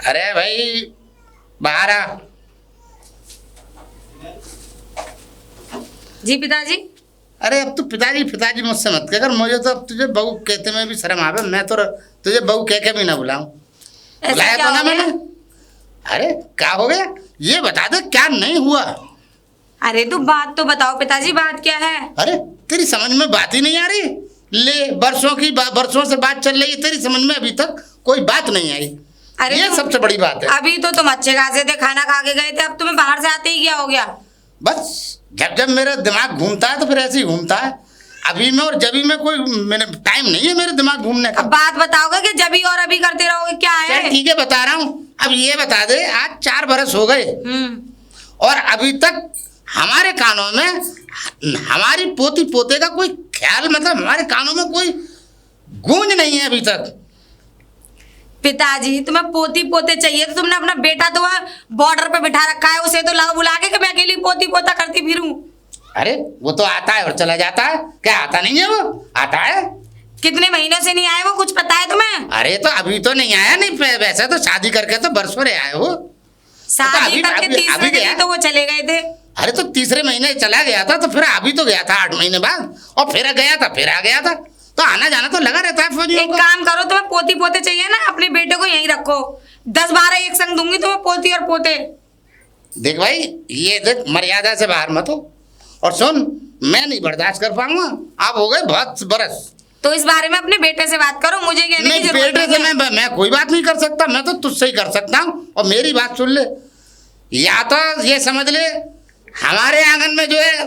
अरे भाई बाहर आ। जी पिताजी। अरे अब तू पिताजी मुझसे मत कह कर, मुझे तो अब तुझे बहू कहते में भी शर्म आवे। मैं तो तुझे बहू कह के भी ना बुलाऊं। बुलाया तो ना मैंने। अरे क्या हो गया ये बता दे, क्या नहीं हुआ? अरे तो बात तो बताओ पिताजी, बात क्या है? अरे तेरी समझ में बात ही नहीं आ रही। ले वर्षों से बात चल रही है, तेरी समझ में अभी तक कोई बात नहीं आई। अरे ये सबसे बड़ी बात है। अभी तो तुम अच्छे खासे थे, खाना खा के गए थे, अब तुम्हें बाहर से आते ही क्या हो गया? बस जब मेरा दिमाग घूमता है तो फिर ऐसे ही घूमता है। अभी में और जभी में कोई मैंने टाइम नहीं है मेरे दिमाग घूमने का। अब बात बताओगे कि जभी और अभी करते रहोगे? क्या है? ठीक है बता रहा हूँ। अब ये बता दे, आज 4 बरस हो गए और अभी तक हमारे कानों में हमारी पोती पोते का कोई ख्याल, मतलब हमारे कानों में कोई गूंज नहीं है अभी तक। पिताजी तुम्हें पोती पोते चाहिए तो तुमने अपना बेटा तो बॉर्डर पे बिठा रखा है, उसे तो ला बुला के कि मैं अकेली पोती पोता करती फिरूं। अरे वो तो आता है और चला जाता है, क्या आता नहीं है? वो आता है। कितने महीनों से नहीं आए वो, कुछ पता है तुम्हें? अरे तो अभी तो नहीं आया। नहीं वैसे तो शादी करके तो बरसों रहे आए हो। शादी करके तीसरे दिन तो वो चले गए थे। अरे तो तीसरे महीने चला गया था, तो फिर अभी तो गया था 8 महीने बाद, और फिर गया था, फिर आ गया था। तो आना जाना तो लगा रहता है। एक काम करो, तुम्हें पोती पोते चाहिए ना, अपने बेटे को यहीं रखो। 10-12 एक संग दूंगी तुम्हें पोती और पोते। देख भाई, ये देख मर्यादा से बाहर मत हो। और सुन, मैं नहीं बर्दाश्त कर पाऊंगा। आप हो गए बहुत बरस। तो इस बारे में अपने बेटे से बात करो, मुझे कहने की जरूरत बेटे से मैं कोई बात नहीं कर सकता। मैं तो तुझसे ही कर सकता हूँ। और मेरी बात सुन ले, या तो ये समझ ले हमारे आंगन में जो है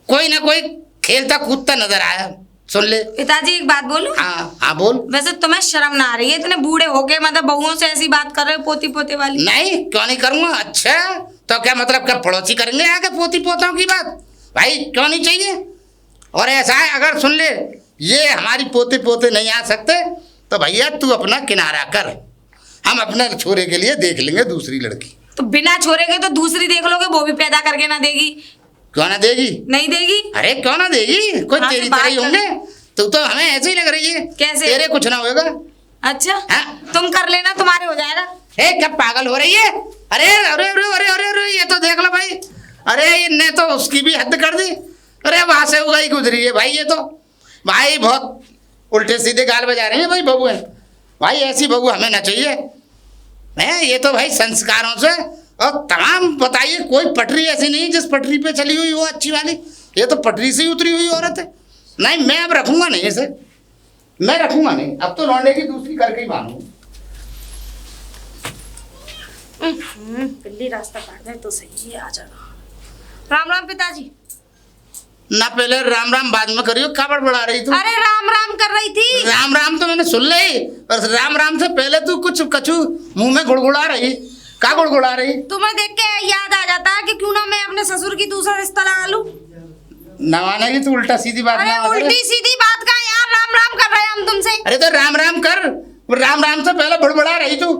कोई ना कोई खेलता कूदता नजर आया। सुन ले पिताजी, एक बात बोलूं? हाँ बोल। वैसे तुम्हें शर्म ना आ रही है? इतने बूढ़े हो गए, मतलब बहुओं से ऐसी बात कर रहे हो पोती पोते वाली? नहीं, क्यों नहीं करूंगा। अच्छा तो क्या मतलब, क्या पड़ोसी करेंगे आके पोती पोतों की बात? भाई क्यों नहीं चाहिए। और ऐसा है, अगर सुन ले ये हमारी पोते पोते नहीं आ सकते तो भैया तू अपना किनारा कर, हम अपने छोरे के लिए देख लेंगे दूसरी लड़की। तो बिना छोरे के तो दूसरी देख लोगे, वो भी पैदा करके ना देगी? क्यों ना देगी? नहीं देगी? अरे क्यों ना देगी, कोई तेरी तरह ही होंगे। तू तो हमें ऐसे ही लग रही है। कैसे? तेरे कुछ ना होगा। अच्छा हाँ? तुम कर लेना, तुम्हारे हो जाएगा। क्या पागल हो रही है? अरे अरे अरे अरे अरे अरे ये तो देख लो भाई। अरे इनने तो उसकी भी हद कर दी। अरे वहां से उगाई गुजरी है भाई। ये तो भाई बहुत उल्टे सीधे गाल बजा रहे हैं भाई बहू है भाई। ऐसी बहू हमें ना चाहिए है। ये तो भाई संस्कारों से और तमाम बताइए, कोई पटरी ऐसी नहीं जिस पटरी पे चली हुई वो अच्छी वाली। ये तो पटरी से ही उतरी हुई औरत है। नहीं मैं अब रखूंगा नहीं इसे, मैं रखूंगा नहीं। अब तो लौंडे की दूसरी करके ही मानूंगा। बिल्ली रास्ता काट दे तो सही है, आ जाना। राम राम पिताजी। ना पहले राम राम बाद में करियो, क्या बड़बड़ा रही तू? अरे राम राम कर रही थी। राम राम तो मैंने सुन ली, पर राम राम से पहले तू कुछ कछु मुंह में गुड़गुड़ा रही। क्या गुड़गुड़ा रही? तुम्हें देख के याद आ जाता है कि क्यों ना मैं अपने ससुर की दूसरा रिश्ता लगा लूं। नवाने की तू उल्टा सीधी बात। अरे उल्टी सीधी बात का यार, राम राम कर रहे हैं हम तुमसे। अरे तो राम राम कर, राम राम से पहले बड़बड़ा रही तू।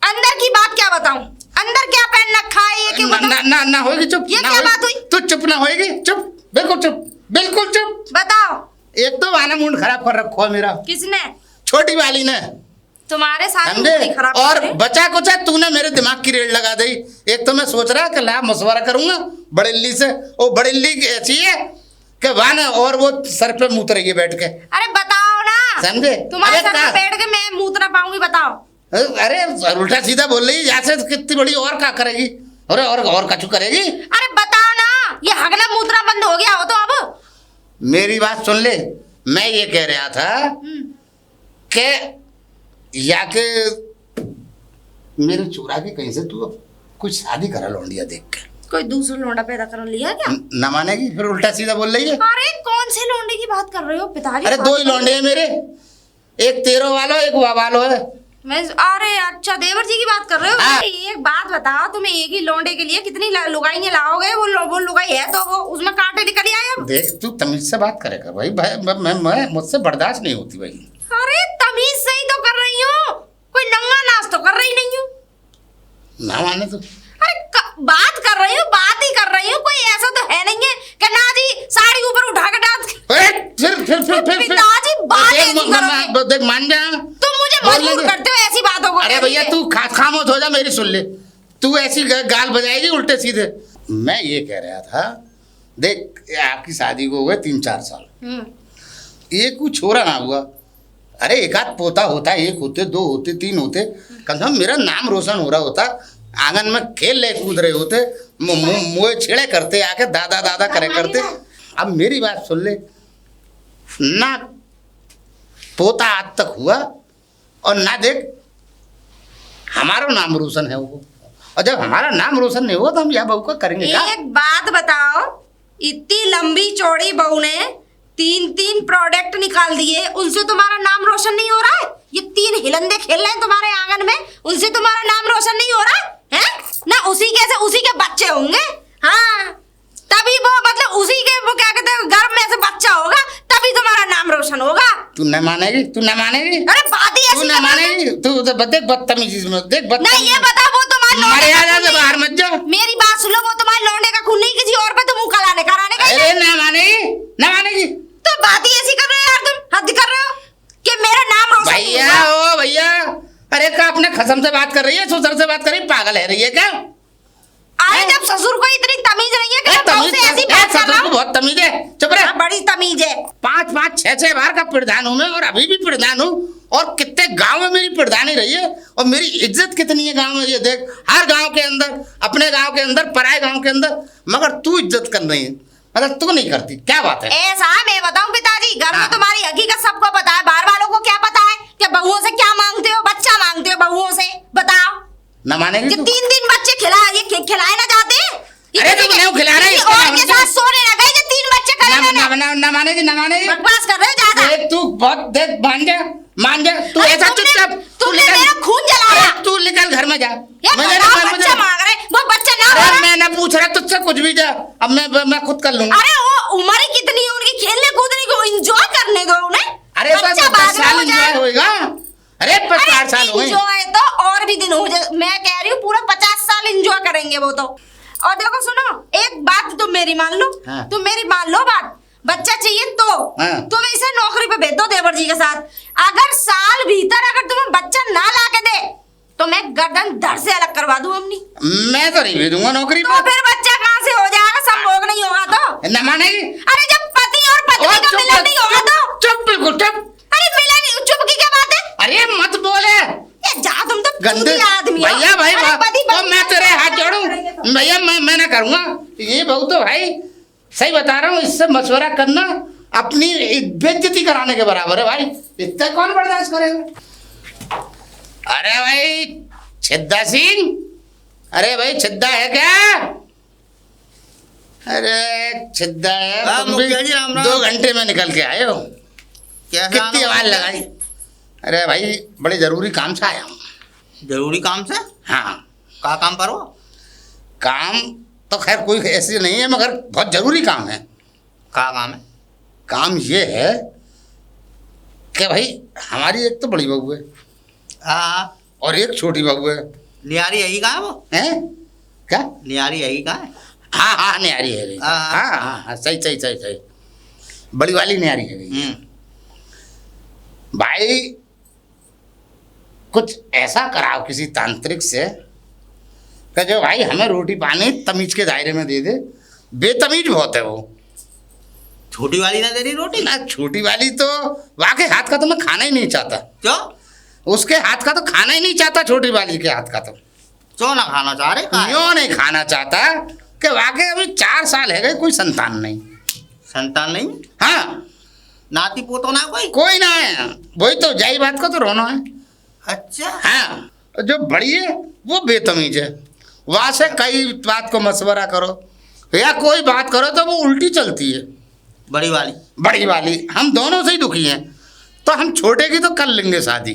अंदर की बात क्या बताऊं? अंदर क्या पहन रखा है ये क्यों बताऊं? ना होगी चुप। ये क्या बात हुई? तू चुप ना होगी, चुप, बिल्कुल चुप, बिल्कुल चुप। बताओ। एक तो वाना मूड खराब कर रखो है मेरा। किसने? छोटी वाली ने। तुम्हारे साथ समझे? खराब और बचा कुचा तूने मेरे दिमाग की रेड लगा दी। एक तो मैं सोच रहा कि ला मशवरा करूंगा बड़िल्ली से। ओ बड़िल्ली ऐसी है कि वाना और वो सर पे मूत रही है बैठ के। अरे बताओ ना। समझे? तुम्हारे सर पे बैठ के मैं मूत ना पाऊंगी? बताओ। अरे उल्टा सीधा बोल रही है, से कितनी बड़ी और क्या करेगी? अरे और कछु करेगी? अरे बताओ ना, ये हगना मूत्रा बंद हो गया हो तो अब? मेरी बात सुन ले, मैं ये कह रहा था कि या के मेरे चूरा की कहीं से तू कुछ शादी करा लौंडिया देख के। कोई दूसरा लौंडा पैदा कर लिया क्या? न मानेगी, फिर उल्टा सीधा बोल रही है। अरे कौन से लौंडे की बात कर रहे हो पिताजी? अरे 2 ही लौंडे हैं मेरे, एक तेरो वालो एक वालो है। मैं अरे अच्छा देवर जी की बात कर रहे हो? हाँ। एक बात बताओ, तुम्हें एक ही लौंडे के लिए कितनी लुगाइयां लाओगे? वो लुगाई है तो वो उसमें कांटे निकल आए। अब देख तू तमीज से बात करेगा भाई। मैं मुझसे बर्दाश्त नहीं होती भाई। अरे तमीज से ही तो कर रही हूँ, कोई नंगा नाच तो कर रही नहीं हूँ। ना माने तो अरे बात कर रही हूँ, बात ही कर रही हूँ। कोई ऐसा तो है नहीं है कि ना जी साड़ी ऊपर उठा के डांस। फिर पिताजी बात देख मान जा। तुम मुझे मजबूर करते हो ऐसी बातों को अरे कह भैया दीजिए। तू खामोश हो जा, मेरी सुन ले। तू ऐसी गाल बजाएगी उल्टे सीधे। मैं ये कह रहा था, देख आपकी शादी को हो गए 3-4 साल, एक कोई छोरा ना हुआ, अरे एक आध पोता होता, एक होते, 2 होते, 3 होते, कम से कम मेरा नाम रोशन हो रहा होता। आंगन में खेल रहे कूद रहे होते, मुँह छेड़े करते, आके दादा दादा करे करते। अब मेरी बात सुन ले ना, पोता आज तक हुआ और ना देख हमारा नाम रोशन है वो। और जब हमारा नाम रोशन नहीं हुआ तो हम यह बहू का करेंगे क्या? एक बात बताओ, इतनी लंबी चौड़ी बहू ने 3 प्रोडक्ट निकाल दिए, उनसे तुम्हारा नाम रोशन नहीं हो रहा है? ये 3 हिलंदे खेल रहे हैं तुम्हारे आंगन में, उनसे तुम्हारा नाम रोशन नहीं हो रहा है? ना उसी के बच्चे होंगे। हाँ, तभी वो मतलब उसी के वो क्या कहते हैं गर्भ में से बच्चा होगा, तभी तुम्हारा नाम रोशन होगा। तू न मानेगी, तू न मानेगी, अरे बात ही तू ऐसी न कर रहे मानेगी। तू देख बदतमीजी में, देख हो। नहीं बदतमीजी। ये बताओ, वो तुम्हारे लौंडे का मर्यादा खून से नहीं- बाहर मत जा। मेरी बात सुनो, वो तुम्हारे लौंडे का खून नहीं, किसी और पे तुम मुंह कराने का अरे न मानेगी, न मानेगी। तो बात ही ऐसी कर रहे हो यार, तुम हद कर रहे हो कि मेरा नाम रोशन नहीं भैया होगा। ओ भैया, अरे का अपने खसम से बात कर रही है, ससुर से बात कर रही है, पागल है रही है क्या? अरे जब ससुर को इतनी तमीज नहीं है कि मैं बहू से ऐसी बात कर ससुर रहा को हूँ। बहुत तमीज है, चुप रह। हाँ, बड़ी तमीज है। 5-5, 6-6 बार का प्रधान हूं मैं, और अभी भी प्रधान हूँ। और कितने गांव में मेरी प्रधानी रही है, और मेरी इज्जत कितनी है गांव में, ये देख। हर गांव के अंदर, अपने गांव के अंदर, पराए गांव के अंदर, मगर तू इज्जत कर रही है, मगर तू नहीं करती। क्या बात है? ऐसा मैं बताऊं पिताजी, घर में हाँ। तुम्हारी हकीकत सबको पता है, बाहर वालों को क्या पता है कि बहुओं से क्या मांगते हो? बच्चा मांगते हो बहुओं से, बताओ। न मानेगी ये तू? 3 दिन बच्चे खिलाए ना जाते हैं? ये अरे किसी तुम के- क्यों खिला रहे? किसी इसका और नाम के क्या? साथ सोने ना गए, ये 3 बच्चे करे मैंने। न मानेगी, न मानेगी। बकवास कर रहे हो ज्यादा। देख तू बहुत, देख मान जा, मान जा। तू अरे ऐसा तुमने- चुपचाप, तू तुमने निकल। मेरा खून जलाया। अरे तू निकल घर में जा। ये मैं बताओ, घर में बच्चा जा। मांग रहे, वो बच्चा ना हो अरे रहा। मैं ना पूछ रहा तुझसे कुछ भी, जा। अब मैं खुद कर लूंगा। अरे वो उम्र ही कितनी है उनकी, खेलने कूदने को, एंजॉय करने दो उन्हें। अरे बस बच्चा 10 बाद में साल हो एंजॉय जाए। होएगा। अरे 50 साल हो गए। एंजॉय तो और भी दिन हो जाए, मैं कह रही हूँ पूरा 50 साल एंजॉय करेंगे वो तो। और देखो सुनो, एक बात तुम मेरी मान लो। हाँ। तुम मेरी मान लो बात, बच्चा चाहिए तो हाँ। तुम इसे नौकरी पे भेज दो देवर जी के साथ। अगर साल भीतर अगर तुम्हें बच्चा ना ला के दे तो मैं गर्दन धड़ से अलग करवा दूं अपनी। मैं तो नहीं भेजूंगा नौकरी तो पर। फिर बच्चा कहाँ से हो जाएगा? संभोग नहीं होगा तो। न मानेगी। अरे जब पति और पत्नी और का मिलन नहीं होगा तो। चुप, बिल्कुल चुप। अरे मिलन, चुप की क्या बात है? अरे मत बोले ये जा, तुम तो गंदे चूतिया आदमी हो। भैया। भाई अरे पति तो पत्नी मैं का तेरे मिलन हाथ जोड़ूं करेंगे तो। भैया? मैं ना करूंगा ये बहू तो भाई, सही बता रहा हूँ। इससे मशवरा करना अपनी बेइज्जती कराने के बराबर है भाई। इतना कौन बर्दाश्त करेगा? अरे भाई छिद्दा सिंह, अरे भाई छिद्दा है क्या? अरे छिद्दा है। हाँ, तुम भी मुखिया जी, राम राम। 2 घंटे में निकल के आए हो, कैसा कितनी आना आवाज हुआ? लगाई? अरे भाई बड़े जरूरी काम से आया हूँ। जरूरी काम से? हाँ, का काम पर हो? काम तो खैर कोई ऐसी नहीं है, मगर बहुत जरूरी काम है। का काम है? काम ये है कि भाई हमारी एक तो बड़ी बहू है हाँ, और एक छोटी बहू है। नियारी यही का है वो? हैं? क्या? नियारी यही का है? हाँ हाँ न्यारी है गई। हाँ। हाँ हाँ हाँ, सही सही सही सही, बड़ी वाली न्यारी है गई। भाई कुछ ऐसा कराओ किसी तांत्रिक से कि जो भाई हमें रोटी पानी तमीज के दायरे में दे दे। बेतमीज बहुत है वो। छोटी वाली ना दे रही रोटी? ना छोटी वाली तो वाकई हाथ का तो मैं खाना ही नहीं चाहता। क्यों? उसके हाथ का तो खाना ही नहीं चाहता, छोटी वाली के हाथ का तो क्यों ना खाना चाह रहे? का है? यूं नहीं खाना चाहता कि वाकई अभी 4 साल है गए, कोई संतान नहीं। संतान नहीं? हाँ, नाती पोतो ना कोई? कोई ना है। वही तो जाई बात का तो रोना है। अच्छा। हाँ, जो बड़ी है वो बेतमीज है। वहां से कई बात को मशवरा करो या कोई बात करो तो वो उल्टी चलती है। बड़ी वाली? बड़ी वाली हम दोनों से ही दुखी हैं, तो हम छोटे की तो कर लेंगे शादी।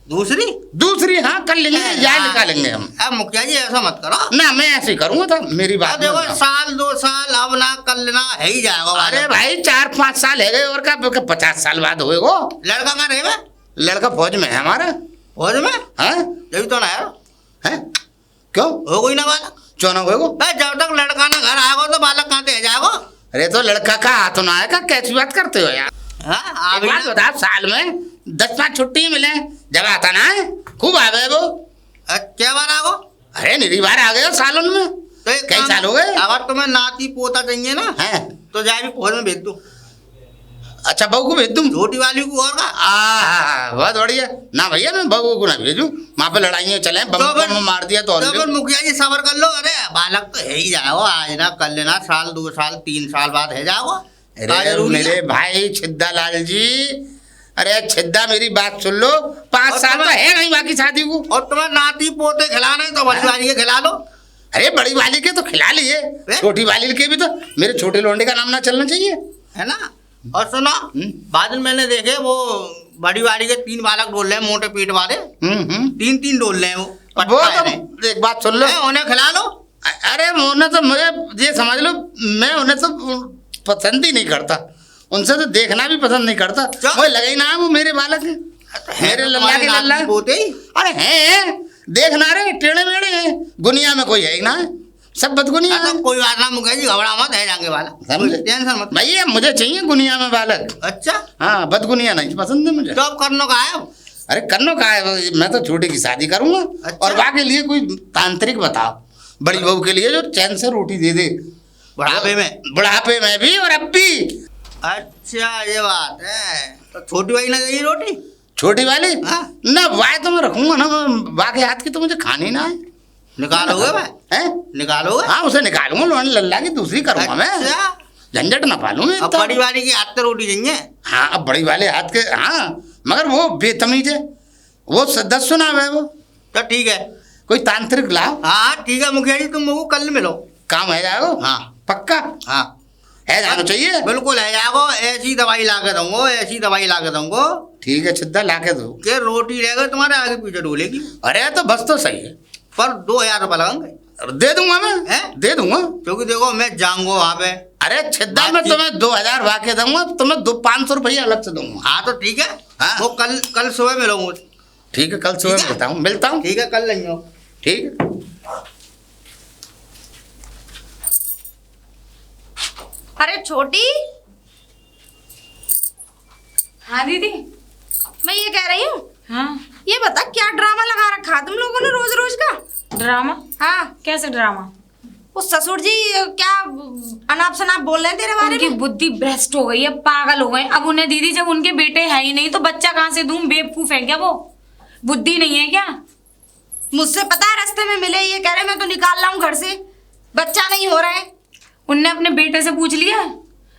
दूसरी? दूसरी हाँ कर लेंगे, या निकालेंगे हम। अब मुखिया जी ऐसा मत करो ना मैं ऐसे ही करूंगा, तो मेरी अब बात देखो मत जाओ। 1-2 साल अब ना कर लेना है ही जाएगा। अरे भाई 4-5 साल है गए और क्या 50 साल बाद होएगो। लड़का कहाँ रहे? लड़का फौज में है हमारा। फौज में? हाँ जब तो ना यार है, क्यों हो गई ना बालक? चौना होएगो? भाई जब तक लड़का ना घर आएगा तो बालक कहाँ से जाएगा? अरे तो लड़का का हाथ ना आएगा, कैसी बात करते हो यार? हाँ, एक बात बता, साल में 10-5 छुट्टी मिले जब आता ना है। खूब आ गए वो। क्या बार आगो? अरे निरी बार आ गए सालन में। तो एक कई काम- साल हो गए? अगर तुम्हें नाती पोता चाहिए ना हैं? तो जाए भी फौज में भेज दो। अच्छा बहू को भेज दूँ? छोटी वाली को और का बहुत बढ़िया। ना भैया मैं बहू को ना भेजूँ, वहाँ पे लड़ाइयाँ चले, बम फिर- बम मार दिया तो तो और फिर मुखिया जी सबर कर लो। अरे बालक तो है ही जाओ, आज ना कल लेना, साल 2 साल 3 साल बाद है जाओ। अरे मेरे भाई छिद्दा लाल जी, अरे छिद्दा मेरी बात सुन लो, 5 और साल तो तुम्हें- है नहीं बाकी शादी को। और तुम्हें नाती पोते खिलाने तो बड़ी वाली के खिला लो। अरे बड़ी वाली के तो खिला लिए, छोटी वाली के भी तो मेरे छोटे लोंडे का नाम ना चलना चाहिए, है ना। और सुनो, बाद में मैंने देखे वो बड़ी वाली के 3 बालक डोल रहे हैं, मोटे पीठ वाले। 3 डोल रहे हैं वो। वो पट्टा है नहीं। तो एक बात सुन लो, उन्हें खिला लो। अरे उन्हें तो मुझे ये समझ लो, मैं उन्हें तो पसंद ही नहीं करता, उनसे तो देखना भी पसंद नहीं करता। क्यों? मुझे लगे ही ना वो मेरे बालक हैं, मेरे लल्ला के लल्ला। पोते ही अरे हैं, देखना रे टेढ़े मेढ़े हैं, दुनिया में कोई है ही ना, सब बदगुनिया है। तो कोई बात ना मुखिया जी, घबरा मत, है जाएंगे बालक, समझे? टेंशन मत। भैया मुझे चाहिए दुनिया में बालक। अच्छा, हाँ बदगुनिया नहीं पसंद है मुझे। तो अब करनो का है? अरे करनो का है, मैं तो छोटी की शादी करूंगा। अच्छा। और वहाँ के लिए कोई तांत्रिक बताओ, बड़ी बहू के लिए जो चैन से रोटी दे दे, बुढ़ापे में। बुढ़ापे में भी और अब भी। अच्छा ये बात है। तो छोटी वाली ना चाहिए रोटी? छोटी वाली हाँ। ना, वाय तो मैं रखूंगा ना, बाकी हाथ की तो मुझे खानी ना है। निकालोगे भाई? हैं? निकालोगे? हाँ उसे निकालूंगा, लोन लल्ला की दूसरी करूंगा मैं, अच्छा, झंझट ना पालूंगा अब बड़ी वाली की हाथ से रोटी चाहिए। हाँ अब बड़ी वाले हाथ के, हाँ मगर वो बेतमीज है, वो सदस्य सुना है वो, तो ठीक है। कोई तांत्रिक लाओ। हाँ ठीक है मुखिया जी, तुम मुझको कल मिलो। काम है जाओ। हाँ। पक्का हाँ है, जाना चाहिए। बिल्कुल है जाओ। ऐसी दवाई ला के दूंगो, ऐसी दवाई ला के दूंगो ठीक है छिद्दा ला के दो। कि रोटी रहेगा तुम्हारे आगे पीछे डोलेगी। अरे तो बस तो सही है, पर 2000 रुपये लगेंगे। दे दूंगा मैं, हैं? दे दूंगा। क्योंकि देखो मैं जाऊंगा वहाँ पे। अरे छिद्दा मैं बातचीत- तुम्हें 2000 वाके दूंगा, तुम्हें 500 रुपया अलग से दूंगा। हाँ तो ठीक है। हाँ। वो कल सुबह मिलो मुझे। ठीक है, कल सुबह ठीक है? मिलता हूँ। ठीक है, कल नहीं हो। ठीक है। अरे छोटी, हाँ दीदी। मैं ये कह रही हूँ, हाँ ये बता क्या ड्रामा लगा रखा है तुम लोगों ने रोज रोज का? ड्रामा? हाँ, कैसे ड्रामा? वो ससुर जी क्या अनाप शनाप बोल रहे हैं तेरे बारे उनकी में? बुद्धि भ्रष्ट हो गई है, पागल हो गए। अब उन्हें दीदी जब उनके बेटे है ही नहीं तो बच्चा कहाँ से दूं? बेवकूफ है क्या वो? बुद्धि नहीं है क्या? मुझसे पता है, रास्ते में मिले ये कह रहे मैं तो निकाल रहा हूँ घर से, बच्चा नहीं हो रहा है। उनने अपने बेटे से पूछ लिया?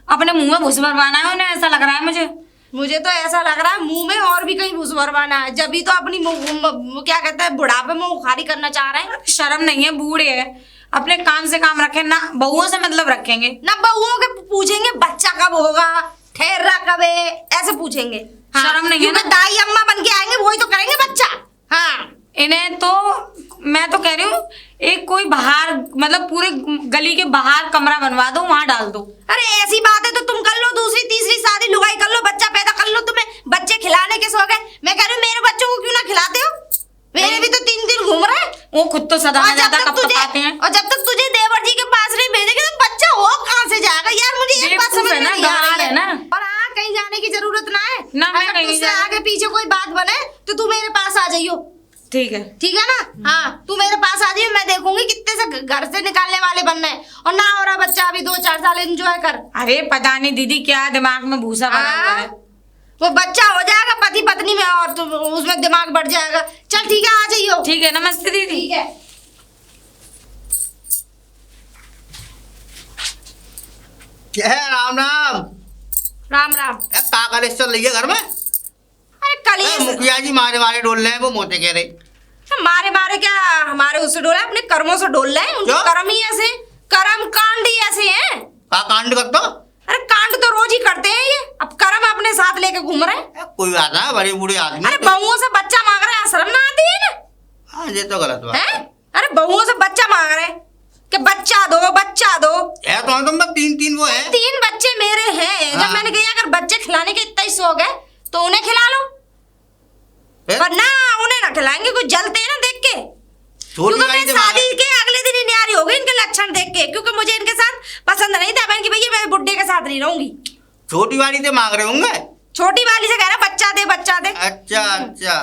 अपने मुंह में घुस भरवाना है उन्हें, ऐसा लग रहा है मुझे। मुझे तो ऐसा लग रहा है मुंह में और भी कहीं घुस भरवाना है, जब ही तो अपनी क्या कहते हैं बुढ़ापे में उखारी करना चाह रहे हैं। शर्म नहीं है, बूढ़े है, अपने काम से काम रखें ना, बहुओं से मतलब रखेंगे। ना बहुओं के पूछेंगे बच्चा कब होगा, ठहरा कब है, ऐसे पूछेंगे। हाँ, शर्म नहीं है क्योंकि ना? दाई अम्मा बन के आएंगे वही तो करेंगे बच्चा। हाँ, इन्हें तो मैं तो कह रही हूँ एक कोई बाहर मतलब पूरे गली के बाहर कमरा बनवा दो, वहां डाल दो। अरे ऐसी बात है तो तुम कर लो, दूसरी तीसरी शादी लुगाई कर लो, बच्चा पैदा कर लो। तुम्हें बच्चे खिलाने के शौक है, मैं कह रही हूँ मेरे बच्चों को क्यों ना खिलाते हो? मेरे भी तो 3 घूम रहे हैं। वो खुद तो सदा और में ज्यादा कपकपाते हैं। और जब तक तुझे देवर जी के पास नहीं भेजेंगे तो बच्चा हो कहाँ से जाएगा? यार मुझे एक बात बेवकूफ समझ है में ना, नहीं आ गंवार रही है है। ना। और हाँ, कहीं जाने की जरूरत ना है ना, मैं अगर कहीं तुझसे नहीं आगे पीछे कोई बात बने तो तू मेरे पास आ जाइयो। ठीक है। ठीक है ना? हाँ, तू मेरे पास आ जाइयो, मैं देखूंगी कितने से घर से निकालने वाले बनना है। और ना हो रहा बच्चा, अभी 2-4 साल एंजॉय कर। अरे पता नहीं दीदी क्या दिमाग में भूसा भरा हुआ है। वो बच्चा हो जाएगा पति पत्नी में और तो उसमें दिमाग बढ़ जाएगा। चल ठीक है, आ जाइयो। ठीक है, नमस्ते दीदी। ठीक है। क्या है? राम राम। राम राम। काका चल रही है घर में? अरे कल ही मुखिया जी मारे मारे डोल रहे हैं, वो मोते कह रहे। मारे मारे क्या हमारे उससे डोला, अपने कर्मों से डोल रहे हैं। उनके क्यों? कर्म ही ऐसे, कर्म कांड ही ऐसे हैं। का कांड करते हो? अरे कांड तो रोज ही करते हैं ये, अब कर्म अपने साथ लेके घूम रहे हैं। कोई बात ना, बड़े बूढ़े आदमी। अरे बहुओं से बच्चा मांग रहे हैं, शर्म ना आती है ना? हाँ ये तो गलत बात हैं? अरे बहुओं से बच्चा मांग रहे हैं कि बच्चा दो बच्चा दो। है। तो तुम 3 वो है। 3 बच्चे मेरे हैं। हाँ। जब मैंने कहा अगर बच्चे खिलाने के इतना ही शौक है तो उन्हें खिला लो, हैं? पर ना उन्हें ना खिलाएंगे, कुछ जलते हैं ना देख के। छोटी क्योंकि वाली मैं से शादी मांगे। के अगले दिन ही न्यारी हो गई इनके लक्षण देख के, क्योंकि मुझे इनके साथ पसंद नहीं था। मैंने कि भैया मैं बुड्ढे के साथ नहीं रहूंगी। छोटी वाली से मांग रहे होंगे। छोटी वाली से कह रहा बच्चा दे बच्चा दे। अच्छा अच्छा।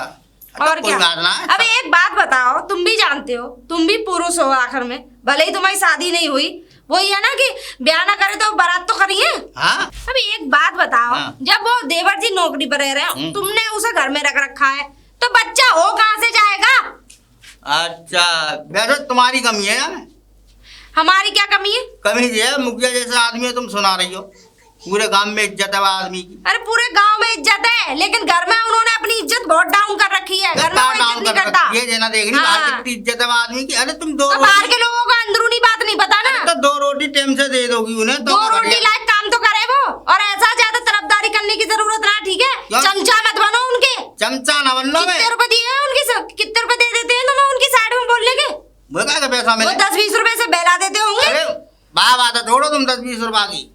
और कोई क्या। बात ना है। अब एक बात बताओ, तुम भी जानते हो, तुम भी पुरुष हो आखिर में, भले ही तुम्हारी शादी नहीं हुई, वही है ना कि ब्याह ना करे तो बारात तो करिए। हाँ अभी एक बात बताओ, हाँ। जब वो देवर जी नौकरी पर रह रहे हैं, तुमने उसे घर में रख रखा है, तो बच्चा हो कहाँ से जाएगा? अच्छा, वैसे तुम्हारी कमी है यार। हमारी क्या कमी है? कमी ये है, मुखिया जैसा आदमी है, तुम सुना रही हो पूरे गांव में इज्जत है वो आदमी की। अरे पूरे गांव में इज्जत है, लेकिन घर में उन्होंने अपनी इज्जत बहुत डाउन कर रखी है, घर में कोई इज्जत नहीं करता। ये जना देख रही बाहर कितनी इज्जत है वो आदमी की। अरे तुम दो तो बाहर के लोगों को अंदरूनी बात नहीं पता ना। तो 2 रोटी टाइम से दे दोगी उन्हें तो दो क्या रोटी बढ़िया। लायक काम तो करे वो, और ऐसा ज्यादा तरफदारी करने की जरूरत ना, ठीक है? क्यों? चमचा मत बनो उनके। चमचा न बन लो मैं। कितने रुपए दिए हैं उनकी, कितने रुपए दे देते हैं तुम्हें उनकी साइड में बोलने के? वो क्या पैसा वो मिले? 10-20 रुपए से बहला देते होंगे। अरे बात है, छोड़ो तुम 10-20 रुपए की।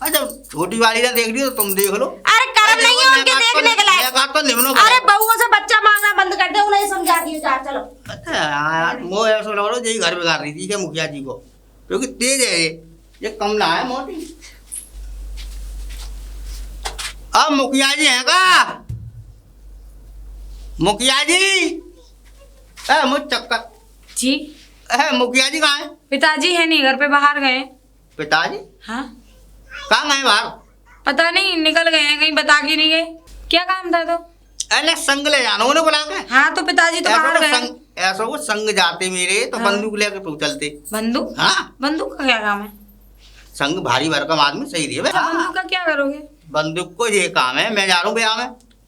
अच्छा छोटी वाली ना देख रही हो तो तुम देख लो। अरे कर्म नहीं है उनके देखने के लायक। तो निम्नो अरे बहुओं से बच्चा मांगना बंद कर दे, उन्हें समझा दियो, जा चलो। अच्छा यार, वो ऐसा लग रहा है यही घर बिगाड़ रही थी क्या मुखिया जी को, क्योंकि तेज है ये कम ना है मोटी। अब मुखिया जी हैं का? मुखिया जी मुझ चक्कर जी मुखिया जी कहाँ है? पिताजी है नहीं घर पे, बाहर गए। पिताजी हाँ कहाँ गए बाहर? पता नहीं, निकल गए हैं कहीं, बता के नहीं गए। क्या काम था तो? अरे संग ले जाना उन्हें बुला के। हाँ तो पिताजी तो बाहर गए। ऐसा वो संग जाते मेरे तो हाँ। बंदूक लेके तो चलते। बंदूक? हाँ बंदूक का क्या काम है? संग भारी भरकम आदमी सही रही है अच्छा, हाँ। बंदूक का क्या करोगे? बंदूक को ये काम है, मैं जा रहा हूँ ब्याह में,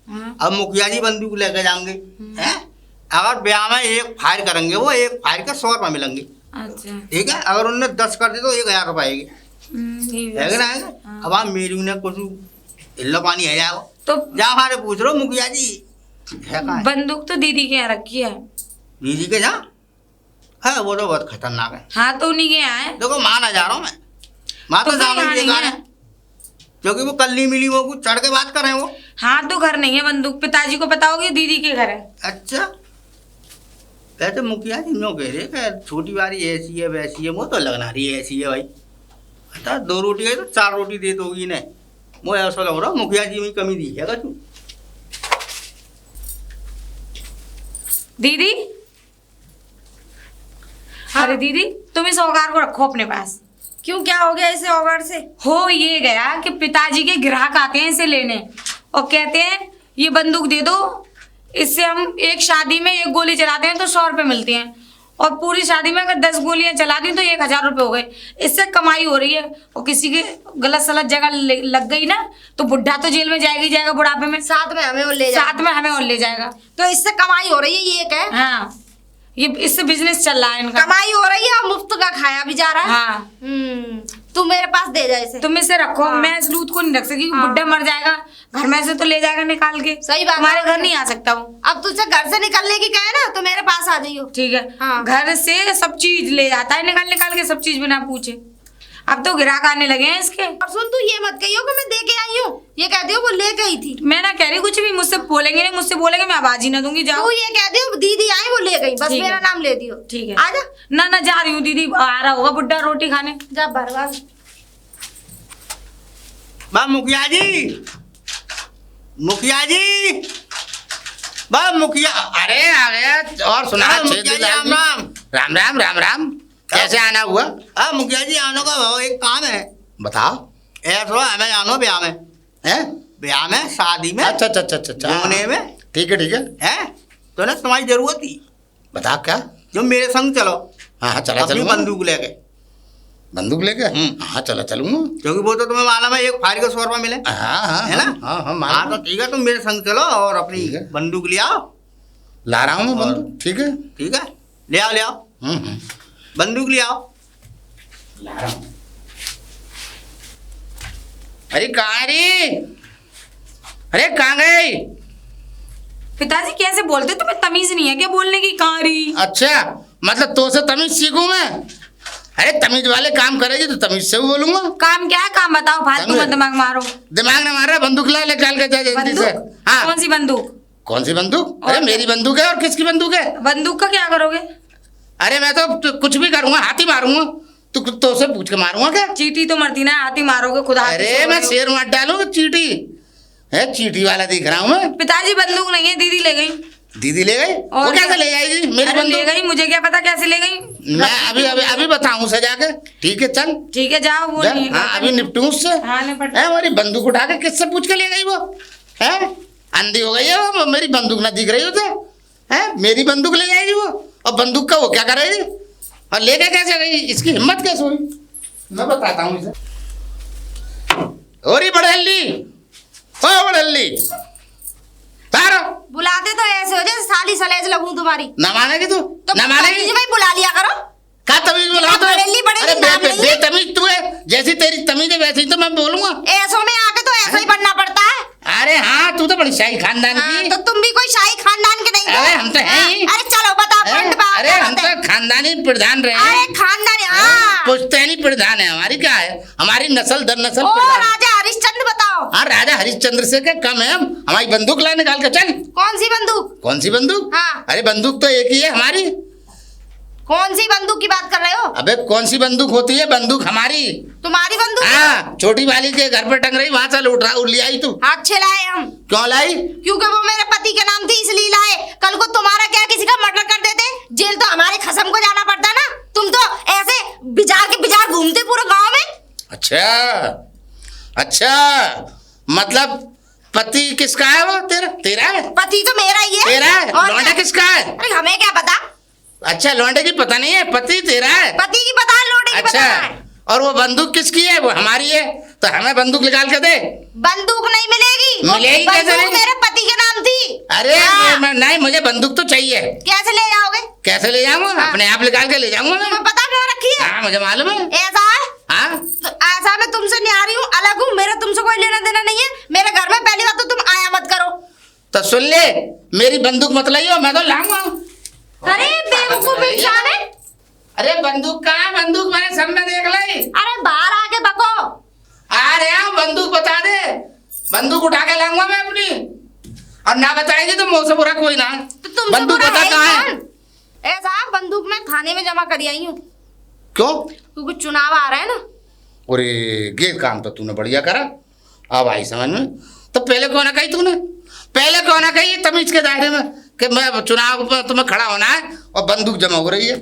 हाँ। अब मुखिया जी बंदूक लेके जाएंगे हैं? अगर ब्याह में 1 फायर करेंगे वो 1 फायर के 100 रुपये मिलेंगे, अच्छा ठीक है? अगर उनने 10 कर दिए तो 1000 रुपये आएगी, ये भी है कि ना? हाँ। अब आप मेरी उन्हें कुछ हिल्लो पानी है जाओ तो जा हमारे पूछ रहे हो मुखिया जी है कहाँ है? बंदूक तो दीदी के यहाँ रखी है। दीदी के जहाँ है वो तो बहुत खतरनाक है। हाँ तो उन्हीं के यहाँ है। देखो माँ ना जा रहा हूँ मैं, माँ तो तो जाना यहाँ ही नहीं है है। क्योंकि वो कल नहीं मिली, वो कुछ चढ़ के बात कर रहे हैं वो। हाँ तो घर नहीं है बंदूक, पिताजी को पता होगी दीदी के घर है। अच्छा वैसे मुखिया जी नो कह रहे कि छोटी वाली ऐसी है वैसी है, वो तो लगना रही है ऐसी है भाई। अच्छा 2 रोटी है तो 4 रोटी दे दोगी ने, वो ऐसा लग रहा मुखिया जी में कमी दी है क्या तू? दीदी अरे दीदी तुम इस औगार को रखो अपने पास। क्यों, क्या हो गया इसे औगार से? हो ये गया कि पिताजी के ग्राहक आते हैं इसे लेने और कहते हैं ये बंदूक दे दो, इससे हम एक शादी में 1 गोली चलाते हैं तो 100 रुपये मिलते हैं, और पूरी शादी में अगर 10 गोलियां चला दी तो 1000 रुपये हो गए। इससे कमाई हो रही है, और किसी के गलत सलत जगह लग गई ना तो बुढ़ा तो जेल में जाएगा बुढ़ापे में, साथ में हमें वो ले साथ में हमें और ले जाएगा। तो इससे कमाई हो रही है, ये क्या है? हाँ ये इससे बिजनेस चल रहा है इनका। कमाई हो रही है और मुफ्त का खाया भी जा रहा है। हाँ तू मेरे पास दे जा इसे। तुम इसे रखो। हाँ। मैं इस लूट को नहीं रख सकी, हाँ। बुढ़ा मर जाएगा घर में से तो ले जाएगा निकाल के। सही बात है। हमारे घर नहीं आ सकता वो। अब तुझसे घर से निकलने की कहे ना तो मेरे पास आ जाइयो। ठीक है हाँ। घर से सब चीज ले जाता है निकाल निकाल के, सब चीज बिना पूछे। अब तो ग्राहक आने लगे हैं इसके। और सुन, तू ये मत कहियो कि मैं दे के आई हूँ, ये कह दियो वो ले गई थी। मैं ना कह रही कुछ भी, मुझसे बोलेंगे नहीं, मुझसे बोलेंगे मैं आवाज ही ना दूंगी। जाओ तू ये कह दियो दीदी आई वो ले गई, बस ठीक है। मेरा नाम ले दियो। ठीक है आजा ना ना जा रही हूँ, दीदी आ रहा होगा बुढ़ा रोटी खाने। जा बरबाद। बा मुखिया जी, मुखिया जी, बा मुखिया। अरे आ गया। और सुना हाँ, छेदी मुखिया जी, लाल राम जी। राम। राम राम राम राम। कैसे आना हुआ? हाँ मुखिया जी आने का भाव एक काम है। बताओ। ऐसा हमें जानो ब्याह में, हैं? ब्याह में शादी में अच्छा अच्छा अच्छा अच्छा घूमने में, ठीक है है तो ना तुम्हारी जरूरत थी, बता क्या? जो मेरे संग चलो। हाँ हाँ चला अपनी चलूंगा। बंदूक लेके, बंदूक लेके? हाँ चला चलूंगा। क्योंकि वो तो तुम्हें मालूम है 1 फायर के 100 रुपये मिले, हाँ हाँ है ना? हाँ हाँ हाँ मालूम तो है। ठीक है तुम मेरे संग चलो और अपनी ठीक है। बंदूक ले आओ। ला रहा हूँ मैं और- बंदूक। ठीक है। ठीक है ले आओ ले आओ, बंदूक ले आओ। ला रहा हूँ। अरे कहाँ रे? अरे कहाँ गई? पिताजी कैसे बोलते, तुम्हें तमीज नहीं है क्या बोलने की? कहाँ रही? अच्छा मतलब तो से तमीज सीखूं मैं? अरे तमीज वाले काम करेगी तो तमीज से भी बोलूंगा। काम क्या है, काम बताओ, फालतू मत दिमाग मारो। दिमाग ना मार रहा, बंदूक ला ले निकाल के जा जल्दी से। बंदूक? हाँ कौन सी बंदूक? कौन सी बंदूक? और अरे मेरी बंदूक है और किसकी बंदूक है? बंदूक का क्या करोगे? अरे मैं तो कुछ भी करूंगा, हाथी मारूंगा। तो से पूछ के मारूंगा क्या? चीटी तो मरती ना, हाथी मारोगे खुदा। अरे मैं शेर मार डालूंगा। चीटी है, चीटी वाला दिख रहा हूँ मैं। पिताजी बंदूक नहीं है, दीदी ले गई। दीदी ले गई? वो और कैसे क्या? ले जाएगी मेरी अरे ले बंदूक? गई, मुझे क्या पता कैसे ले गई। मैं अभी अभी अभी बताऊं उसे जाके। ठीक है चल ठीक है जाओ, वो जा, नहीं हाँ अभी निपटूं उससे। हाँ निपट। है हमारी बंदूक उठा के किससे पूछ के ले गई वो? है अंधी हो गई है वो, मेरी बंदूक ना दिख रही उसे? है मेरी बंदूक ले जाएगी वो? और बंदूक का वो क्या करेगी? और लेके कैसे गई? इसकी हिम्मत कैसे हुई? मैं बताता हूँ इसे। और बड़हल्ली, ओ बड़हल्ली, तारो बुलाते तो ऐसे हो जैसे साली सलेज लगूं तुम्हारी। ना मानेगी तू? तो ना मानेगी? तमीज में ही बुला लिया करो। का तमीज बोला तो? बड़ेली बड़ेली अरे नाम नहीं है। बेतमीज तू है, जैसी तेरी तमीज है वैसे ही तो मैं बोलूंगा। ऐसों में आके तो ऐसा ही बनना पड़ता है। अरे हाँ तू तो बड़ी शाही खानदान हाँ, की। तो तुम भी कोई शाही खानदान के नहीं हो। अरे हम तो हैं ही। अरे चलो बताओ हैं? पंड बाप अरे क्या हम बात है? तो खानदानी प्रधान रहे अरे हैं। खानदानी, हाँ। पुश्तैनी प्रधान है हमारी। क्या है हमारी नस्ल दर नस्ल ओ प्रधान। राजा हरिश्चंद्र बताओ। हाँ राजा हरिश्चंद्र से क्या कम है हम? हमारी बंदूक ला निकाल के चल। कौन सी बंदूक? कौन सी बंदूक? हाँ। अरे बंदूक तो एक ही है हमारी। कौन सी बंदूक की बात कर रहे हो? अबे कौन सी बंदूक होती है? बंदूक हमारी। तुम्हारी बंदूक? हाँ छोटी वाली के घर पर टंग रही, वहां से लूट रहा ले आई तू। अच्छे लाए हम। क्यों लाई? क्योंकि वो मेरे पति के नाम थी इसलिए लाए। कल को तुम्हारा क्या किसी का मर्डर कर देते, जेल तो हमारे खसम को जाना पड़ता ना। तुम तो ऐसे बिजार के बिजार घूमते पूरे गांव में। अच्छा अच्छा, मतलब पति किसका है वो? तेरा? तेरा है? पति तो मेरा ही है। तेरा है? और लौंडा क्या? किसका है? अरे हमें क्या पता? अच्छा लौंडे की पता नहीं है, पति तेरा है। पति की पता है, लौंडे की अच्छा पता है। और वो बंदूक किसकी है? वो हमारी है, तो हमें बंदूक निकाल के दे। बंदूक नहीं मिलेगी। वो मिलेगी कैसे बंदूक नहीं? मेरे पति के नाम थी। अरे हाँ। नहीं मुझे बंदूक तो चाहिए। कैसे ले जाओगे? कैसे ले जाऊंगा? हाँ। अपने आप निकाल के ले जाऊंगा मैं। तुम्हें पता कहाँ रखी है? हाँ मुझे मालूम है। ऐसा है? हाँ तो ऐसा मैं तुमसे नहीं आ रही हूँ, अलग हूँ। मेरा तुमसे कोई लेना देना नहीं है। मेरे घर में पहली बात तो तुम आया मत करो। तो सुन ले, मेरी बंदूक मत लाइयो, मैं तो लाऊंगा। अरे बेवकूफ इंसान है। अरे बंदूक कहाँ है? बंदूक मैंने सब में देख ली। अरे बाहर आके बको। आ रहे हैं, बंदूक बता दे, बंदूक उठा के लाऊंगा मैं अपनी। और ना बताएगी तो मुंह से बुरा कोई ना। तो तुमसे बंदूक बुरा बता है ही कहाँ है? कौन? ऐसा बंदूक मैं थाने में जमा कर आई हूँ, क्यों? क्योंकि चुनाव आ रहा है ना। अरे ये काम तो तूने बढ़िया करा, अब आई समझ में। तो पहले क्यों ना कही तूने? पहले क्यों ना कही तमीज के दायरे में कि मैं चुनाव में तुम्हें खड़ा होना है और बंदूक जमा हो रही है?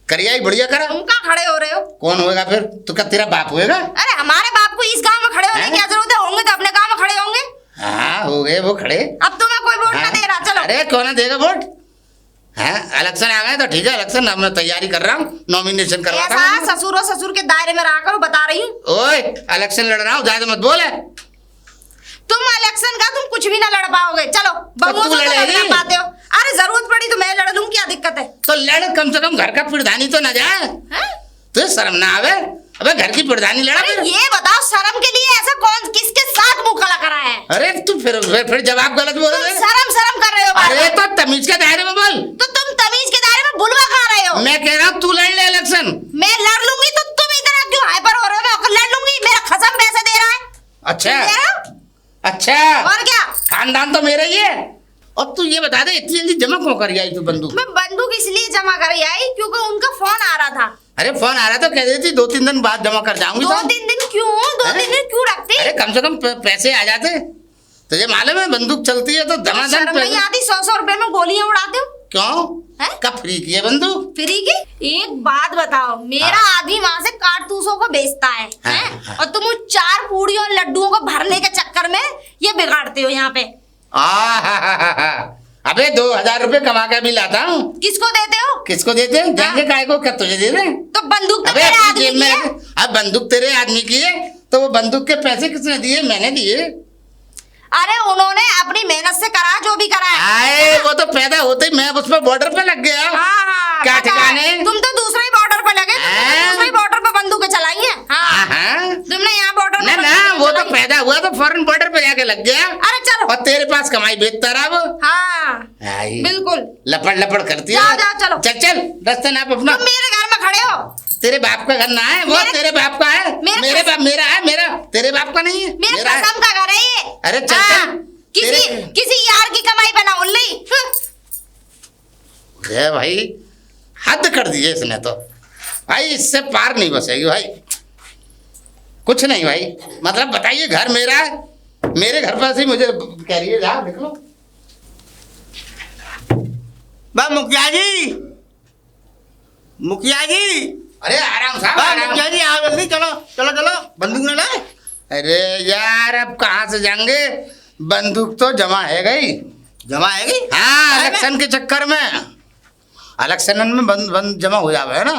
करिया ही बढ़िया करा। तुम कहाँ खड़े हो रहे हो? कौन होएगा फिर? तो क्या तेरा बाप होएगा? अरे हमारे बाप को इस गांव में खड़े होने हैं? की क्या जरूरत है? होंगे तो अपने गांव में खड़े होंगे। हाँ हो गए वो खड़े। अब तुम्हें कोई वोट ना हाँ? दे रहा। चलो। अरे कौन ना देगा वोट? है इलेक्शन आ गए तो ठीक है, इलेक्शन अब मैं तैयारी कर रहा हूँ, नॉमिनेशन करवाता ऐसा हूँ। ससुर और ससुर के दायरे में रहा करो, बता रही हूँ। ओए इलेक्शन लड़ रहा हूँ, ज्यादा मत बोले। तुम इलेक्शन का तुम कुछ भी ना लड़ पाओगे। चलो बहुओं तू से तो लड़ लड़ेगी? ना पाते हो। अरे जरूरत पड़ी तो मैं लड़ लूं, क्या दिक्कत है? तो लड़, कम से कम घर का प्रधानी तो ना जाए। हैं? तो शर्म ना आवे? अबे घर की प्रधानी लड़ा अरे फिर। ये बताओ, शर्म के लिए ऐसा कौन किसके साथ मुंह खड़ा करा है? अरे तू फिर जवाब गलत बोल तुम रहे। शर्म कर रहे हो बार अरे बार। तो तमीज के दायरे में बोल। तो तुम तमीज के दायरे में बुलवा खा रहे हो। मैं कह रहा हूँ तू लड़ ले इलेक्शन। मैं लड़ लूंगी तो तुम इतना क्यों हाइपर हो रहे हो? मैं लड़ लूंगी, मेरा खसम पैसे दे रहा है। अच्छा दे रहा हूं? अच्छा, और क्या? खानदान तो मेरा ही है। और तू ये बता दे इतनी जल्दी जमा क्यों कर आई तू बंदूक? मैं बंदूक इसलिए जमा कर आई क्योंकि उनका फोन आ रहा था। अरे फोन आ रहा तो कह देती 2-3 दिन बाद जमा कर जाऊंगी। 2-3 दिन क्यों? 2-3 हैं? दिन क्यों रखती? अरे कम से कम पैसे आ जाते। तुझे मालूम है बंदूक चलती है तो शर्म धमाधम नहीं आती? 100 रुपए में गोलियां उड़ाते हो। क्यों? हैं? कब फ्री की है बंदूक? फ्री की? एक बात बताओ, मेरा आदमी वहां से कारतूसों को बेचता है, हाँ, हैं? हाँ। और तुम उस 4 पूड़ियों और लड्डुओं को भरने के चक्कर में ये बिगाड़ते हो यहाँ पे। अबे 2000 रुपए कमा के भी लाता हूँ। किसको देते हो? किसको देते हैं? देंगे काय को? क्या तुझे दे रहे हैं? तो बंदूक तो अबे मेरे अपनी आदमी जेब की में है। रख। अब बंदूक तेरे आदमी की है तो वो बंदूक के पैसे किसने दिए? मैंने दिए। अरे उन्होंने अपनी मेहनत से करा जो भी करा है। आए वो तो पैदा होते ही मैं उस पर बॉर्डर पे लग गया। हाँ, क्या पता है। ठिकाने? तुम तो दूसरे ही बॉर्डर पे लगे। हैं? दूसरे बॉर्डर पे बंदूकें चलाई हैं। हाँ। हाँ। तुमने यहाँ बॉर्डर ना पे ना बंदूकें वो तो चलाई। पैदा हुआ तो फॉरेन बॉर्डर पे जाके लग गया। अरे चलो। और तेरे पास कमाई बेचता रहा वो। हाँ आई, बिल्कुल। लपड़ लपड़ करती है। जाओ, जाओ, चलो। चल चल रास्ते नाप अपना। तुम मेरे घर में खड़े हो। तेरे बाप का घर ना है वो, मेरे- तेरे बाप का है। मेरे बाप मेरा है, मेरा तेरे बाप का नहीं है। मेरे मेरा है। कसम का घर है ये। अरे चल, हाँ, चल। किसी तेरे- किसी यार की कमाई पे ना उल्ली। है भाई, हद कर दिए इसने तो भाई, इससे पार नहीं बसेगी भाई। कुछ नहीं भाई, मतलब बताइए घर मेरा है, मेरे घर पर से मुझे कह रही है जा निकलो। मुखिया जी, मुखिया जी, अरे आराम साहब बा आराम। मुखिया जी आओ जल्दी, चलो चलो चलो, बंदूक न लाए। अरे यार अब कहाँ से जाएंगे, बंदूक तो जमा है गई। जमा है गई? हाँ इलेक्शन के चक्कर में, इलेक्शन में बंद जमा हो जावे है ना,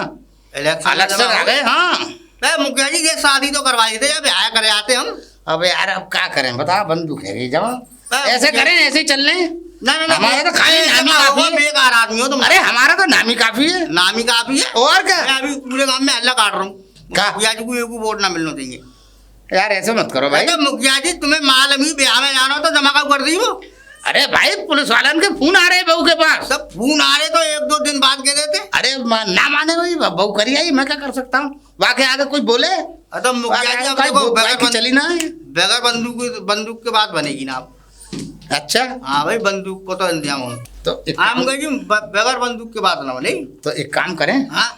इलेक्शन आ गए। हाँ बे मुखिया जी ये शादी तो करवाई थे, अब आया करे आते हम। अब यार अब क्या करें बता, बंदूक है गई जमा, हाँ, ऐसे मुखिया- करें ऐसे ही चल लें। ना ना हमारा तो खाली नामी काफी है। बेकार आदमी हो तुम। अरे हमारा तो नामी काफी है। नामी काफी है। और क्या मैं अभी पूरे गांव में हल्ला काट रहा हूँ, क्या? मुखिया जी को एक वोट ना मिलना चाहिए। यार ऐसे मत करो भाई। तो मुखिया जी तुम्हें मालूम ही ब्याह में जाना हो तो जमा कब कर दी वो? अरे भाई पुलिस वालन के फोन आ रहे हैं बहू के पास। सब फोन आ रहे तो एक दो दिन बाद कह देते। अरे ना माने भाई, बहू करी आई, मैं क्या कर सकता हूँ, बाकी आगे कोई बोले तो मुखिया जी अब भाई, देखो बाइक की चली ना है। बगैर बंदूक के बाद बनेगी ना आप। अच्छा हाँ भाई बंदूक को तो इंतजाम हो। तो एक हाँ मुखिया जी बगैर बंदूक के बाद ना बने। तो एक काम करें, हाँ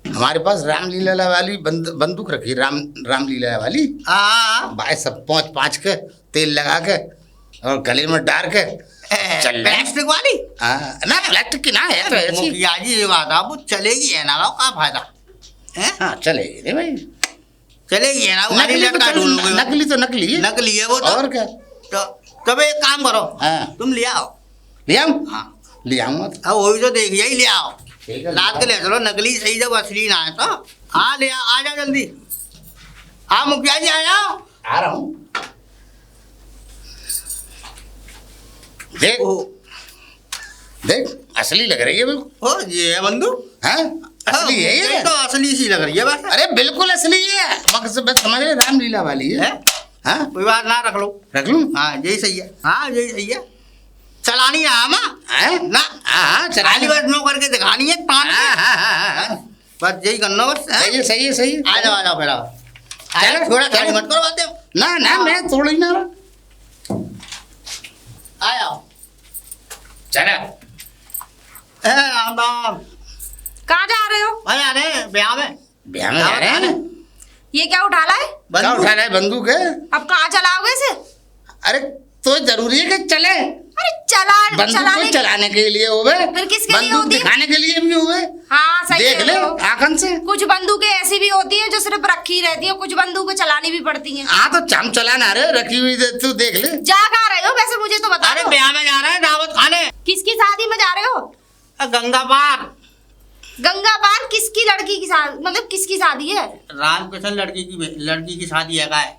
हमारे पास रामलीला वाली बंदूक रखी, रामलीला वाली हाँ भाई, सब पाँच के तेल लगा के और गले में डाल के चल रहे हैं। प्लास्टिक वाली? हाँ, ना प्लास्टिक की ना है तो ऐसी। मुखिया जी ये बात आप वो चलेगी है ना, का फायदा है? हाँ चलेगी रे भाई, चलेगी है ना, वो हरी नकली तो लटका ढूंढोगे। नकली तो नकली है। नकली है वो तो। और क्या। तो तब एक काम करो, हाँ तुम ले आओ। ले आऊँ, हाँ ले आऊँगा तो। अब वही तो देखिए ही ले आओ। ठीक है, लाद के ले चलो, नकली सही जब असली ना है तो। हाँ ले आओ, आ जाओ जल्दी। हाँ मुखिया जी आ जाओ। आ रहा हूँ। देख देख असली लग रही है बिल्कुल। ओ ये है बंदूक? हाँ असली है ये तो असली सी लग रही है बस। अरे बिल्कुल असली है, मकसद बस समझ रहे, रामलीला वाली है। है? हाँ कोई बात ना, रख लो। रख लूँ। हाँ यही सही है, हाँ यही सही है। चलानी है माँ हाँ ना, हाँ चला खाली बस नो करके दिखानी है तान के। हाँ बस यही करना बस। हैं? सही है सही है सही है। आ जाओ फिर आओ। आ जाओ, चलो, थोड़ा चलो। खाली मत करो बातें। ना ना मैं थोड़ी ना रहा। आ जाओ। चला राम राम। कहाँ जा रहे हो? भाई आ रहे हैं ब्याह में। ब्याह में जा रहे हैं। ये क्या उठा ला है? क्या बंदूक। उठा रहा है, बंदूक है। अब कहाँ चलाओगे इसे? अरे तो जरूरी है कि चले, अरे बंदूक को चलाने चलाने के लिए होवे, फिर किसके लिए बंदूक होती है? दिखाने के लिए भी होवे। हाँ सही देख कह ले रहे हो। आंखन से। कुछ बंदूकें ऐसी भी होती हैं जो सिर्फ रखी रहती है, कुछ बंदूकें चलानी भी पड़ती हैं। हाँ तो हम चलाना रहे, रखी हुई तू देख ले। जा कहाँ रहे हो वैसे, मुझे तो बता अरे दो। ब्याह में जा रहे हैं दावत खाने। किसकी शादी में जा रहे हो? गंगा पार। गंगा पार किसकी लड़की की शादी, मतलब किसकी शादी है? रामकृष्ण लड़की की शादी है का है।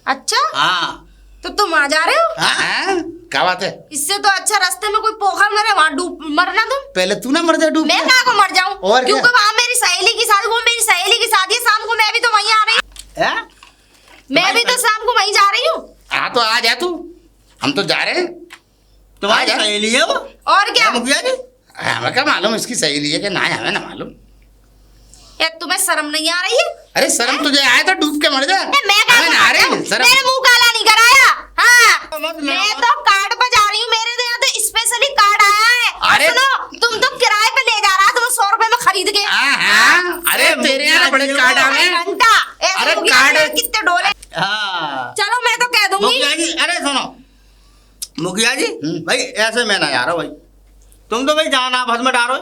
अच्छा हाँ तो तुम वहाँ जा रहे हो? हाँ क्या बात है, इससे तो अच्छा रास्ते में कोई पोखर मरे, वहाँ डूब मरना तुम। पहले तू ना मर जा डूब मैं के। कहाँ को मर जाऊँ? और क्या? क्योंकि वहाँ मेरी सहेली की शादी, वो मेरी सहेली की शादी है, शाम को मैं भी तो वहीं आ रही हूँ। है? मैं भी तो शाम को वहीं जा रही हूँ। हाँ तो आ जा तू, हम तो जा रहे हैं। तुम्हारी आ जा। सहेली है वो? और क्या? मुखिया जी हमें क्या मालूम इसकी सहेली है कि ना है, हमें ना मालूम। या तुम्हें शर्म नहीं आ रही है? अरे शर्म तुझे आए तो डूब के मर जा। मैं कहाँ हमें को ना आ मर रही जाऊँ? शर्म। मैंने मुंह काला नहीं कराया। हाँ मत ले मैं आओ। तो कार्ड पर जा रही हूँ, मेरे तो यहाँ तो स्पेशली कार्ड आया है। और अरे- सुनो, तुम तो किराए पे ले जा रहा तुम 100 रुपए में खरीद के। हाँ अरे तेरे यहाँ बड़े कार्ड आ गए। घंटा ऐसे अरे हो गया, कार्ड- अरे कितने डोले। हाँ चलो मैं तो कह दूंगी। मुखिया जी अरे सुनो मुखिया जी हम्म। भाई ऐसे मैं ना जा रहा हूँ भाई। तुम तो भाई जाना भस में डालो।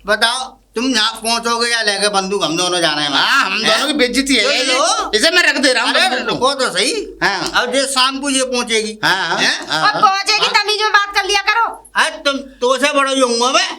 बताओ तुम यहाँ पहुँचोगे या लेके बंदूक, हम दोनों जाना है। हाँ हम दोनों की बेइज्जती है ये। लो। इसे मैं रख दे रहा हूँ अरे बंदूक को। रुको तो सही। हाँ। अब ये शाम को ये पहुँचेगी। हाँ हैं? और पहुंचेगी तमीज में बात कर लिया करो। अरे तुम तो से बड़ा ही होऊंगा मैं।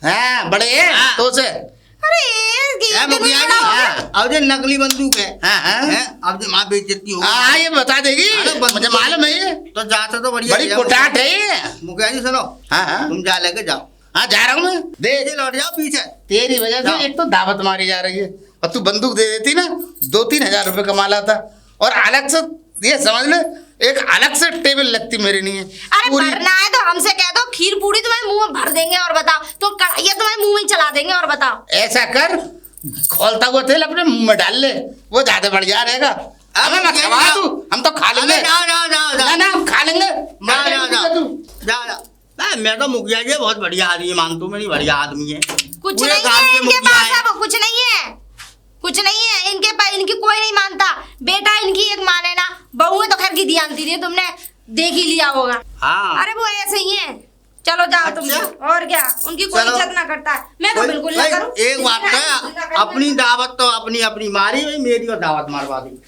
हाँ बड़े हैं हाँ। तो से। अरे ये है इतनी मुखिया जी? बड़ा हो गया। हाँ। अब ये नकली बंदूक है। हाँ हाँ हैं? अब जो माँ बेइज्जती होगी। हाँ ये बता देगी, अरे बंदूक- मुझे मालूम है ये तो जाते तो बढ़िया बड़ी ही है। कोटाट है ये। मुखिया जी सुनो, हाँ हाँ तुम जा लेके जाओ। हाँ जा रहा हूँ मैं। देख पीछे लौट जाओ पीछे। तेरी वजह जाओ। से एक तो दावत मारी जा रही है, और तू बंदूक दे देती ना 2-3 हजार रुपए कमा लाता, और अलग से ये समझ ले एक अलग से टेबल लगती मेरे लिए अरे भरना है तो हमसे कह दो, खीर पूरी तुम्हारे मुंह में भर देंगे। और बताओ तो कढ़ाइया तुम्हारे मुंह में ही चला देंगे। और बताओ ऐसा कर, खोलता हुआ तेल अपने मुंह में डाल ले, वो ज्यादा बढ़िया रहेगा। हमें मत खवा तू, हम तो खा लेंगे। अरे जाओ जाओ जाओ ना जाओ ना हम खा लेंगे। जाओ जाओ तू जाओ जाओ। मैं तो मुखिया जी बहुत बढ़िया आदमी मानता हूँ, मेरी बढ़िया आदमी है। कुछ पूरे नहीं गांव है के इनके मुखिया पास, है। अब कुछ नहीं है, कुछ नहीं है इनके पास। इनकी कोई नहीं मानता। बेटा इनकी एक माने ना, बहू तो खैर की ध्यान दी तुमने देख ही लिया होगा। हाँ अरे वो ऐसे ही है। चलो जाओ तुम अच्छा? भी। और क्या, उनकी कोई चलो। इज्जत ना करता है, मैं तो भाई- बिल्कुल ना भाई, करूं। एक बात है, अपनी दावत तो अपनी अपनी मारी भाई, मेरी और दावत मारवा दी।